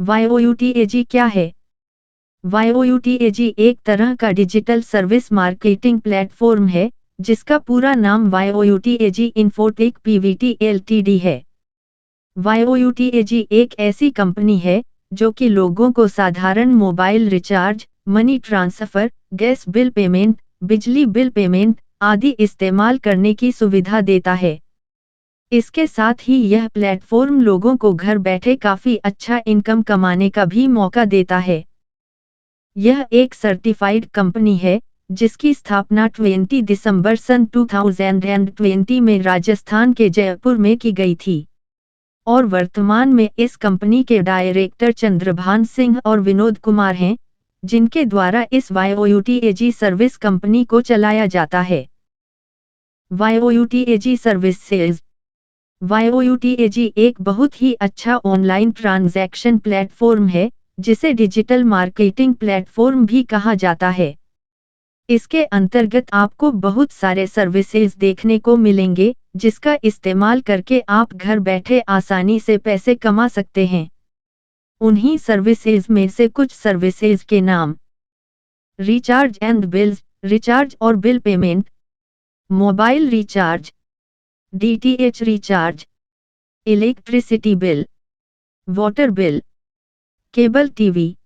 YOUTAG क्या है? YOUTAG एक तरह का डिजिटल सर्विस मार्केटिंग प्लेटफॉर्म है, जिसका पूरा नाम YOUTAG इन्फोटेक पीवीटी LTD है। YOUTAG एक ऐसी कंपनी है, जो कि लोगों को साधारण mobile recharge, money transfer, gas bill payment, बिजली बिल पेमेंट आदि इस्तेमाल करने की सुविधा देता है। इसके साथ ही यह प्लेटफॉर्म लोगों को घर बैठे काफ़ी अच्छा इनकम कमाने का भी मौका देता है। यह एक सर्टिफाइड कंपनी है, जिसकी स्थापना 20 दिसंबर सन 2020 में राजस्थान के जयपुर में की गई थी और वर्तमान में इस कंपनी के डायरेक्टर चंद्रभान सिंह और विनोद कुमार हैं, जिनके द्वारा इस YOUTAG सर्विस कंपनी को चलाया जाता है। YOUTAG services. YOUTAG एक बहुत ही अच्छा ऑनलाइन ट्रांजैक्शन प्लेटफॉर्म है, जिसे डिजिटल मार्केटिंग प्लेटफॉर्म भी कहा जाता है। इसके अंतर्गत आपको बहुत सारे सर्विसेज देखने को मिलेंगे, जिसका इस्तेमाल करके आप घर बैठे आसानी से पैसे कमा सकते हैं। उन्हीं सर्विसेज में से कुछ सर्विसेज के नाम: रिचार्ज एंड बिल्स, रिचार्ज और bill payment, mobile recharge, DTH recharge, electricity bill, water bill, cable TV,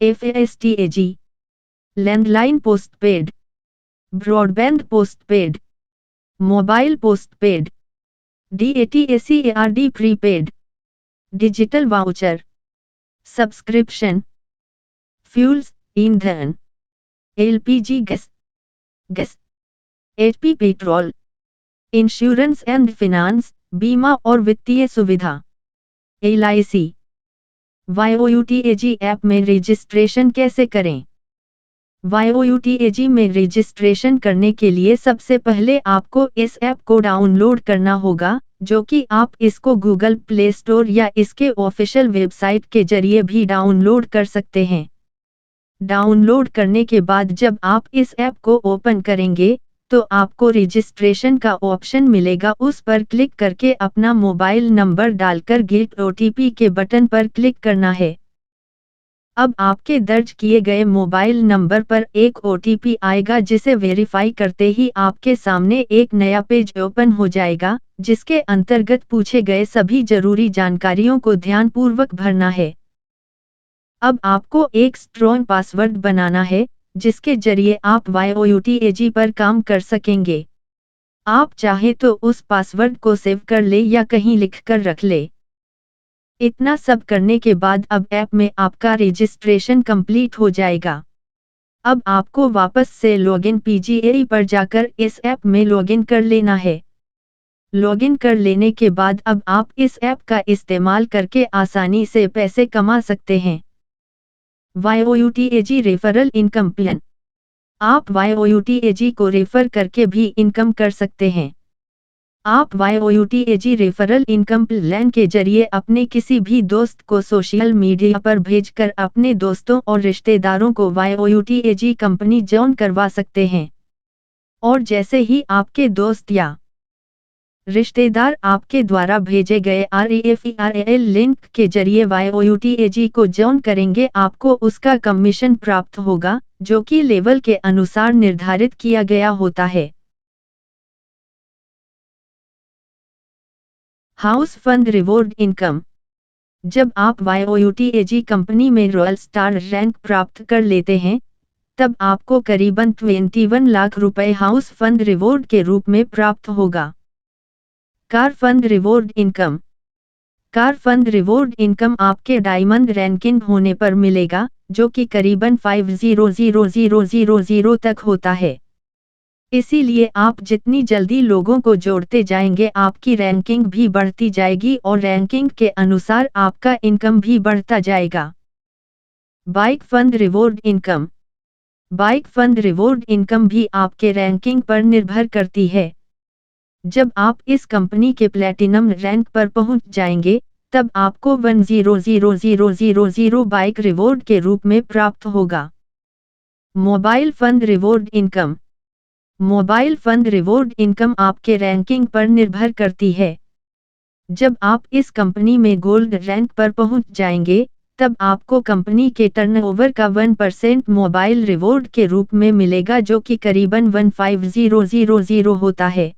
FASTAG, landline postpaid, broadband postpaid, mobile postpaid, DATACARD prepaid, digital voucher, subscription, fuels, ईंधन, LPG gas, HP petrol, insurance and finance, बीमा और वित्तीय सुविधा, LIC। YOUTAG app में registration कैसे करें? YOUTAG में registration करने के लिए सबसे पहले आपको इस ऐप को डाउनलोड करना होगा, जो कि आप इसको गूगल प्ले स्टोर या इसके ऑफिशियल वेबसाइट के जरिए भी डाउनलोड कर सकते हैं। डाउनलोड करने के बाद जब आप इस ऐप को ओपन करेंगे, तो आपको रजिस्ट्रेशन का ऑप्शन मिलेगा। उस पर क्लिक करके अपना मोबाइल नंबर डालकर गेट OTP के बटन पर क्लिक करना है। अब आपके दर्ज किए गए मोबाइल नंबर पर एक OTP आएगा, जिसे वेरीफाई करते ही आपके सामने एक नया पेज ओपन हो जाएगा, जिसके अंतर्गत पूछे गए सभी जरूरी जानकारियों को ध्यानपूर्वक भरना है। अब आपको एक स्ट्रॉन्ग पासवर्ड बनाना है, जिसके जरिए आप YOUTAG पर काम कर सकेंगे। आप चाहे तो उस पासवर्ड को सेव कर ले या कहीं लिख कर रख ले। इतना सब करने के बाद अब ऐप में आपका रजिस्ट्रेशन कंप्लीट हो जाएगा। अब आपको वापस से लॉगिन PGA पर जाकर इस ऐप में लॉगिन कर लेना है। लॉगिन कर लेने के बाद अब आप इस ऐप का इस्तेमाल करके आसानी से पैसे कमा सकते हैं। YOUTAG referral income plan. आप YOUTAG को रेफर करके भी इनकम कर सकते हैं। आप YOUTAG रेफरल इनकम प्लान के जरिए अपने किसी भी दोस्त को सोशल मीडिया पर भेजकर अपने दोस्तों और रिश्तेदारों को YOUTAG कंपनी ज्वाइन करवा सकते हैं। और जैसे ही आपके दोस्त या रिश्तेदार आपके द्वारा भेजे गए REFERAL लिंक के जरिए YOUTAG को ज्वाइन करेंगे, आपको उसका कमीशन प्राप्त होगा, जो कि लेवल के अनुसार निर्धारित किया गया होता है। House fund reward income. जब आप YOUTAG कंपनी में रॉयल स्टार रैंक प्राप्त कर लेते हैं, तब आपको करीबन 21 लाख रुपए हाउस फंड रिवॉर्ड के रूप में प्राप्त होगा। Car fund reward income. Car fund reward income आपके डायमंड रैंकिंग होने पर मिलेगा, जो कि करीबन 50,000 तक होता है। इसीलिए आप जितनी जल्दी लोगों को जोड़ते जाएंगे, आपकी रैंकिंग भी बढ़ती जाएगी और रैंकिंग के अनुसार आपका इनकम भी बढ़ता जाएगा। Bike fund reward income. Bike fund reward income भी आपके रैंकिंग पर निर्भर करती है। जब आप इस कंपनी के प्लैटिनम रैंक पर पहुंच जाएंगे, तब आपको 10,000 बाइक रिवॉर्ड के रूप में प्राप्त होगा। Mobile fund reward income. Mobile fund reward income आपके रैंकिंग पर निर्भर करती है। जब आप इस कंपनी में गोल्ड रैंक पर पहुंच जाएंगे, तब आपको कंपनी के टर्नओवर का 1% मोबाइल रिवॉर्ड के रूप में मिलेगा, जो कि करीबन 15,000 होता है।